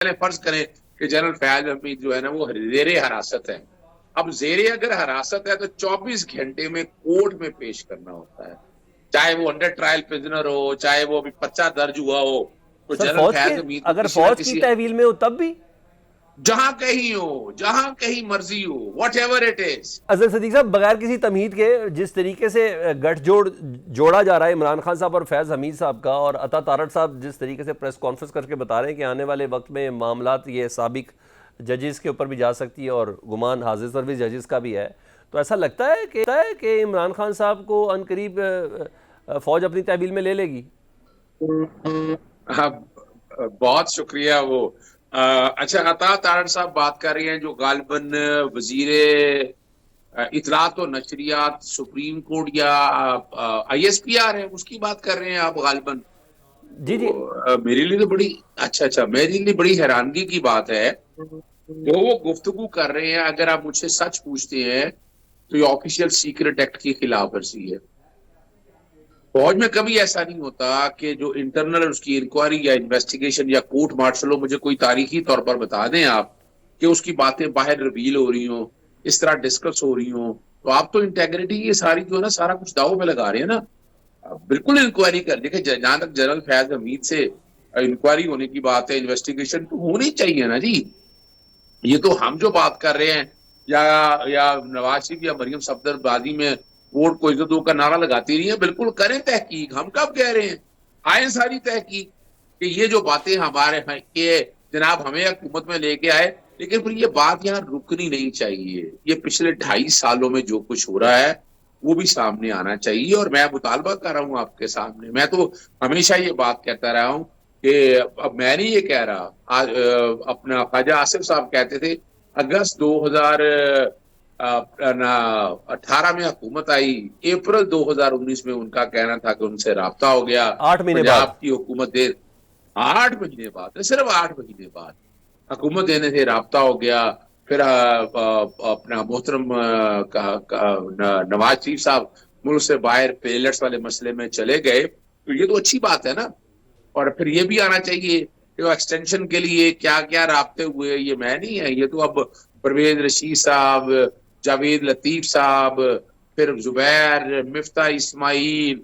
چلیں فرض کریں کہ جنرل فیاض حمید جو ہے نا وہ زیر حراست ہے. اب زیر اگر حراست ہے تو 24 گھنٹے میں کورٹ میں پیش کرنا ہوتا ہے, چاہے وہ انڈر ٹرائل پرزنر ہو, چاہے وہ ابھی پرچہ درج ہوا ہو. تو سر جنرل فوج کی فیاض حمید کو اگر کسی نہ فوج کی کسی, تحویل میں ہو تب بھی جہاں کہیں ہو, جہاں کہیں مرضی ہو, whatever it is. Azhar Siddique sahib بغیر کسی تمہید کے جس طریقے سے گٹھ جوڑا جا رہا ہے عمران خان صاحب اور فیض حمید صاحب کا, اور عطا تارڑ صاحب جس طریقے سے پریس کانفرنس کر کے بتا رہے ہیں کہ آنے والے وقت میں معاملات یہ سابق ججز کے اوپر بھی جا سکتی ہے اور گمان حاضر سروس ججز کا بھی ہے, تو ایسا لگتا ہے کہ عمران خان صاحب کو ان قریب فوج اپنی تحویل میں لے لے گی؟ بہت شکریہ. وہ اچھا, عطا تارڑ صاحب بات کر رہے ہیں جو غالباً وزیر اطلاعات و نشریات سپریم کورٹ یا آئی ایس پی آر ہے, اس کی بات کر رہے ہیں آپ غالباً. جی جی. میرے لیے تو بڑی میرے لیے بڑی حیرانگی کی بات ہے جو وہ گفتگو کر رہے ہیں. اگر آپ مجھ سے سچ پوچھتے ہیں تو یہ آفیشیل سیکرٹ ایکٹ کی خلاف ورزی ہے. فوج میں کبھی ایسا نہیں ہوتا کہ جو انٹرنل اس کی انکوائری یا انویسٹیگیشن یا کورٹ مارشل ہو, مجھے کوئی تاریخی طور پر بتا دیں آپ کہ اس کی باتیں باہر ریویل ہو رہی ہوں, اس طرح ڈسکس ہو رہی ہوں. تو آپ تو انٹیگریٹی یہ ساری جو ہے نا سارا کچھ داؤ میں لگا رہے ہیں نا. بالکل انکوائری کر دیکھیں, جہاں تک جنرل فیاض حمید سے انکوائری ہونے کی بات ہے, انویسٹیگیشن تو ہونی چاہیے نا جی. یہ تو ہم جو بات کر رہے ہیں یا نواز شریف یا مریم صفدر بازی میں ووٹ کو عزت دو کا نعرہ لگاتی رہی ہیں, بالکل کریں تحقیق. ہم کب کہہ رہے ہیں آئیں ساری تحقیق کہ یہ جو باتیں ہمارے ہیں کہ جناب ہمیں حکومت میں لے کے آئے, لیکن پھر یہ بات یہاں رکنی نہیں چاہیے. یہ پچھلے 2.5 سالوں میں جو کچھ ہو رہا ہے وہ بھی سامنے آنا چاہیے. اور میں مطالبہ کر رہا ہوں آپ کے سامنے, میں تو ہمیشہ یہ بات کہتا رہا ہوں کہ اب میں نہیں یہ کہہ رہا, اپنا خواجہ آصف صاحب کہتے تھے اگست 2018 میں حکومت آئی, اپریل 2019 میں ان کا کہنا تھا کہ ان سے رابطہ ہو گیا. 8 مہینے بعد. پنجاب کی حکومت 8 مہینے بعد, صرف 8 مہینے بعد حکومت دینے سے رابطہ ہو گیا. پھر اپنا محترم نواز شریف صاحب ملک سے باہر پیلٹس والے مسئلے میں چلے گئے, تو یہ تو اچھی بات ہے نا. اور پھر یہ بھی آنا چاہیے کہ وہ ایکسٹینشن کے لیے کیا کیا رابطے ہوئے, یہ میں نہیں ہے, یہ تو اب پرویز رشید صاحب, جاوید لطیف صاحب, پھر زبیر, مفتاح اسماعیل,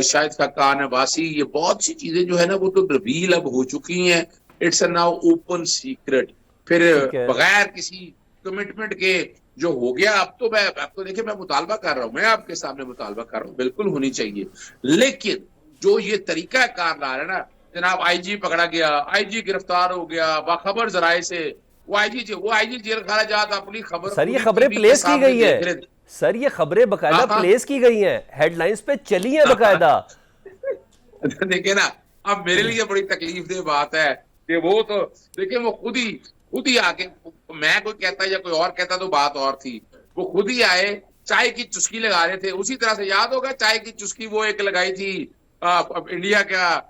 شاہد خاقان عباسی, یہ بہت سی چیزیں جو ہے نا وہ تو ریویل اب ہو چکی ہیں. It's now open secret. پھر بغیر کسی کمٹمنٹ کے جو ہو گیا, اب تو دیکھیں میں مطالبہ کر رہا ہوں, میں آپ کے سامنے مطالبہ کر رہا ہوں, بالکل ہونی چاہیے. لیکن جو یہ طریقہ کار لا رہا ہے نا, جناب آئی جی پکڑا گیا, آئی جی گرفتار ہو گیا باخبر ذرائع سے, وہ آئی جی جیل خارج جات اپنی خبر سر یہ پوری خبریں ٹی وی کے پلیس کی سامنے گئی ہیں, دیکھ رہے. سر یہ خبریں باقاعدہ پلیس کی گئی ہیں, ہیڈ لائنز پہ چلی ہیں باقاعدہ. دیکھیں نا, اب میرے لیے بڑی تکلیف دہ بات ہے کہ وہ تو دیکھیں وہ خود ہی آ کے, میں کوئی کہتا یا کوئی اور کہتا تو بات اور تھی, وہ خود ہی آئے, چائے کی چسکی لگا رہے تھے. اسی طرح سے یاد ہوگا چائے کی چسکی وہ ایک لگائی تھی انڈیا کا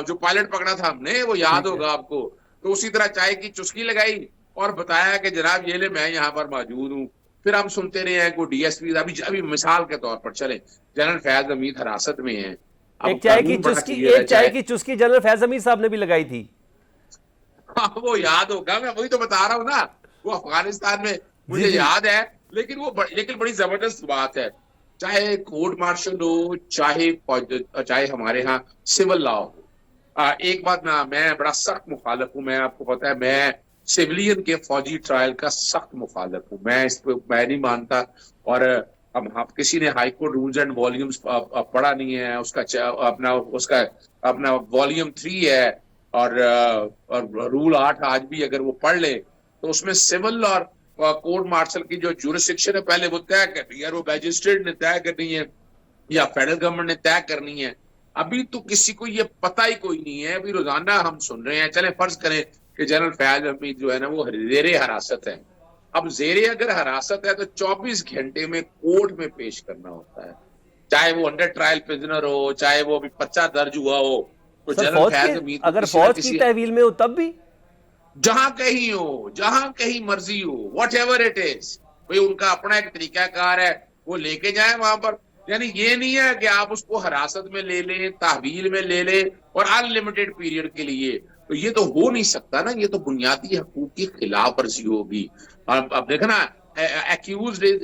جو پائلٹ پکڑا تھا ہم نے, وہ یاد ہوگا آپ کو. تو اسی طرح چائے کی چسکی لگائی اور بتایا کہ جناب یہ لے میں یہاں پر موجود ہوں. پھر ہم سنتے رہے ہیں کوئی ڈی ایس پی, ابھی مثال کے طور پر چلیں جنرل فیاض حمید حراست میں ہیں. اب ایک چائے قانون بڑا کلیئر ہے, کی چسکی جنرل فیض حمید صاحب نے بھی لگائی تھی. وہ یاد ہوگا, میں وہی تو بتا رہا ہوں نا, وہ افغانستان میں مجھے یاد ہے. لیکن لیکن بڑی زبردست بات ہے, چاہے کورٹ مارشل ہو, چاہے ہمارے ہاں سول لا ہو. ایک بات میں بڑا سخت مخالف ہوں, میں آپ کو پتا ہے میں سیولین کے فوجی ٹرائل کا سخت مخالف ہوں. میں اس پہ میں نہیں مانتا. اور کسی نے high court rules and volumes پڑھا نہیں ہے, اس کا اپنا والیوم 3 ہے, اور رول 8 آج بھی اگر وہ پڑھ لے تو اس میں سول اور کورٹ مارشل کی جو جورسڈکشن ہے پہلے وہ طے کرنی ہے, وہ میجسٹریٹ نے طے کرنی ہے یا فیڈرل گورنمنٹ نے طے کرنی ہے. ابھی تو کسی کو یہ پتہ ہی کوئی نہیں ہے. ابھی روزانہ ہم سن رہے ہیں, چلیں فرض کریں کہ جنرل فیاض حمید جو ہے نا وہ زیر حراست ہے. اب زیر اگر حراست ہے تو 24 گھنٹے میں کورٹ میں پیش کرنا ہوتا ہے, چاہے وہ انڈر ٹرائل پرزنر ہو, چاہے وہ ابھی پرچہ درج ہوا ہو. تو سر جنرل فوج فیاض حمید کو اگر کسی نہ فوج کی کسی, تحویل میں ہو تب بھی جہاں کہیں ہو, جہاں کہیں مرضی ہو, واٹ ایور اٹ از, بھئی ان کا اپنا ایک طریقہ کار ہے, وہ لے کے جائیں وہاں پر. یعنی یہ نہیں ہے کہ آپ اس کو حراست میں لے لیں, تحویل میں لے لیں اور ان لمیٹڈ پیریڈ کے لیے. تو یہ تو ہو نہیں سکتا نا, یہ تو بنیادی حقوق کی خلاف ورزی ہوگی. اب دیکھا نا, accused is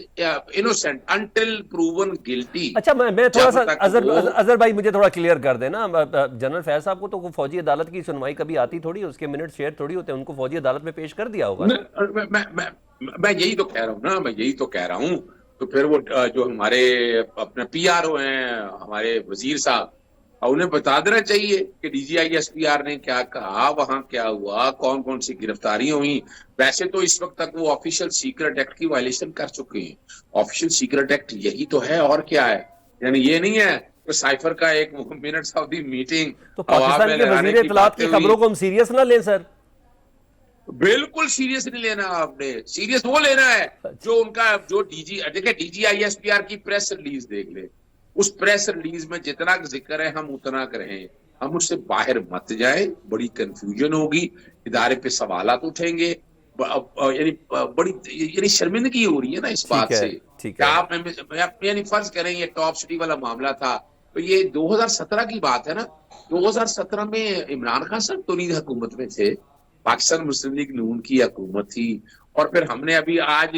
innocent until proven guilty. اچھا میں تھوڑا جب سا تک وہ اظہر بھائی مجھے تھوڑا کلیئر کر دینا, جنرل فیض صاحب کو تو فوجی عدالت کی سنوائی کبھی آتی تھوڑی, اس کے منٹ شیئر تھوڑی ہوتے ہیں, ان کو فوجی عدالت میں پیش کر دیا ہوگا نا؟ میں یہی تو کہہ رہا ہوں نا, میں یہی تو کہہ رہا ہوں. تو پھر وہ جو ہمارے اپنے پی آر او ہیں, ہمارے وزیر صاحب, انہیں بتا دینا چاہیے کہ D G I S P R نے کیا کہا, وہاں کیا ہوا, کون کون سی گرفتاریاں ہوئی. ویسے تو اس وقت تک وہ آفیشیل سیکرٹ ایکٹ کی وائلیشن کر چکے ہیں. آفیشیل سیکرٹ ایکٹ یہی تو ہے, اور کیا ہے. یعنی یہ نہیں ہے کہ سائفر کا ایک منٹس آف دی میٹنگ تو عوام پاکستان میں کے لگانے وزیر کی اطلاعات باتیں کی ہوئی. خبروں کو ہم سیریس نہ لیں سر؟ بالکل سیریس نہیں لینا آپ نے, سیریس وہ لینا ہے جو ان کا جو دیکھیں D G I S P R کی پریس ریلیز دیکھ لیں. اس پریس ریلیز میں جتنا ذکر ہے ہم اتنا کریں, ہم اس سے باہر مت جائیں, بڑی کنفیوژن ہوگی, ادارے پہ سوالات اٹھیں گے. یعنی بڑی یعنی شرمندگی ہو رہی ہے نا اس ٹھیک بات ہے سے ٹھیک کہ ہے. آپ یعنی فرض کریں یہ ٹاپ سٹی والا معاملہ تھا, تو یہ 2017 کی بات ہے نا. 2017 میں عمران خان صاحب تو نہیں حکومت میں تھے, پاکستان مسلم لیگ نون کی حکومت تھی. اور پھر ہم نے ابھی آج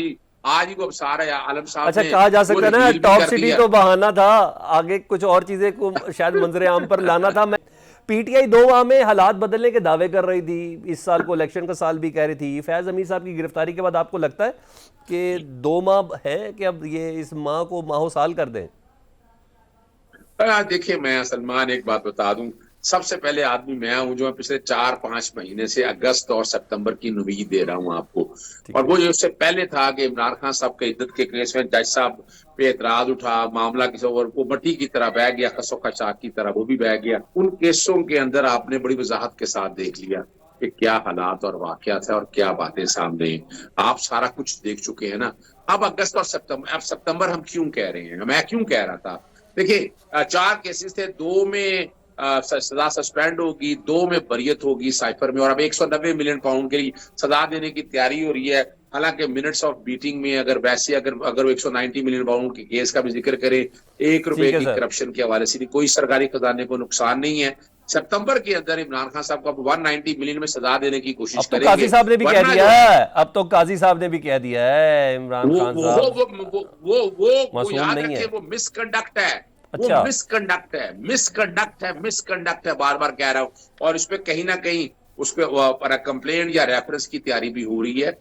ہی وہ سارا عالم صاحب اچھا نے کہا جا وہ سکتا ہے نا ریویل بھی ٹاپ کر سٹی دیا. تو بہانہ تھا, آگے کچھ اور چیزیں کو شاید منظر عام پر لانا تھا. میں پی ٹی آئی 2 ماہ میں حالات بدلنے کے دعوے کر رہی تھی, اس سال کو الیکشن کا سال بھی کہہ رہی تھی. فیض امیر صاحب کی گرفتاری کے بعد آپ کو لگتا ہے کہ 2 ماہ ہے کہ اب یہ اس ماہ کو ماہ و سال کر دیں؟ دیکھیں میں سلمان ایک بات بتا دوں, سب سے پہلے آدمی میں ہوں جو پچھلے 4-5 مہینے سے اگست اور سپتمبر کی نوید دے رہا ہوں آپ کو. اور ٹھیک ہے وہ جو اس سے پہلے تھا کہ عمران خان صاحب کے عدت کے کیس میں جج صاحب پہ اعتراض اٹھا, معاملہ کسی اور وہ مٹی کی طرح بہ گیا, خس و خشاک کی طرح وہ بھی بہ گیا. ان کیسوں کے اندر آپ نے بڑی وضاحت کے ساتھ دیکھ لیا کہ کیا حالات اور واقعات ہیں اور کیا باتیں سامنے ہیں. آپ سارا کچھ دیکھ چکے ہیں نا. اب اگست اور ستمبر ہم کیوں کہہ رہے ہیں, میں کیوں کہہ رہا تھا, دیکھیں 4 کیسز تھے, 2 میں سزا سسپینڈ ہوگی, 2 میں بریت ہوگی سائفر میں, اور اب 190 ملین پاؤنڈ کے لیے سزا دینے کی تیاری ہو رہی ہے. حالانکہ منٹس آف بیٹنگ میں اگر ویسے اگر 190 ملین پاؤنڈ کے کیس کا بھی ذکر کریں, 1 روپے ٹھیک ہے کی سر. کرپشن کے حوالے سے کوئی سرکاری خزانے کو نقصان نہیں ہے. ستمبر کے اندر عمران خان صاحب کو 190 ملین میں سزا دینے کی کوشش اب تو کریں قاضی گے, صاحب نے بھی کہہ ورنہ دیا جو ہے, اب تو قاضی صاحب نے بھی کہہ دیا ہے عمران وہ خان وہ صاحب وہ وہ وہ معصوم یاد نہیں رکھے ہے. وہ مس کنڈکٹ ہے, وہ اچھا مس کنڈکٹ ہے, مس کنڈکٹ ہے, مس کنڈکٹ ہے, بار بار کہہ رہا ہوں. اور اس پہ کہیں نہ کہیں اس پہ کمپلینٹ یا ریفرنس کی تیاری بھی ہو رہی ہے.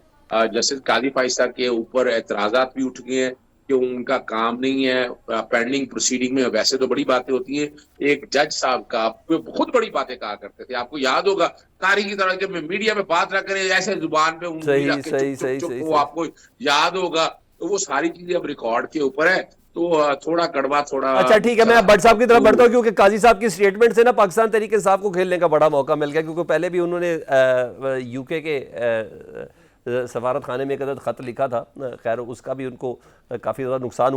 جسٹس قاضی فائصہ کے اوپر اعتراضات بھی اٹھ گئے ہیں کہ ان کا کام نہیں ہے پینڈنگ پروسیڈنگ میں. ویسے تو بڑی باتیں ہوتی ہیں, ایک جج صاحب کا بہت بڑی باتیں کہا کرتے تھے, آپ کو یاد ہوگا, قاری کی طرح جب میڈیا میں بات نہ کریں ایسے زبان پہ انگلی صحیح رکھ کے صحیح چپ چپ صحیح چپ, صحیح وہ صحیح. آپ کو یاد ہوگا. تو وہ ساری چیزیں اب ریکارڈ کے اوپر ہے, تو تھوڑا کڑوا تھوڑا اچھا ٹھیک ہے, میں اب بٹ صاحب کی طرف تو بڑھتا ہوں کیونکہ قاضی صاحب کی سٹیٹمنٹ سے نا پاکستان تحریک انصاف کو کھیلنے کا بڑا موقع مل گیا, کیونکہ پہلے بھی انہوں نے یو کے سفارت خانے میں ایک عدد خط لکھا تھا, خیر اس کا بھی ان کو کافی زیادہ نقصان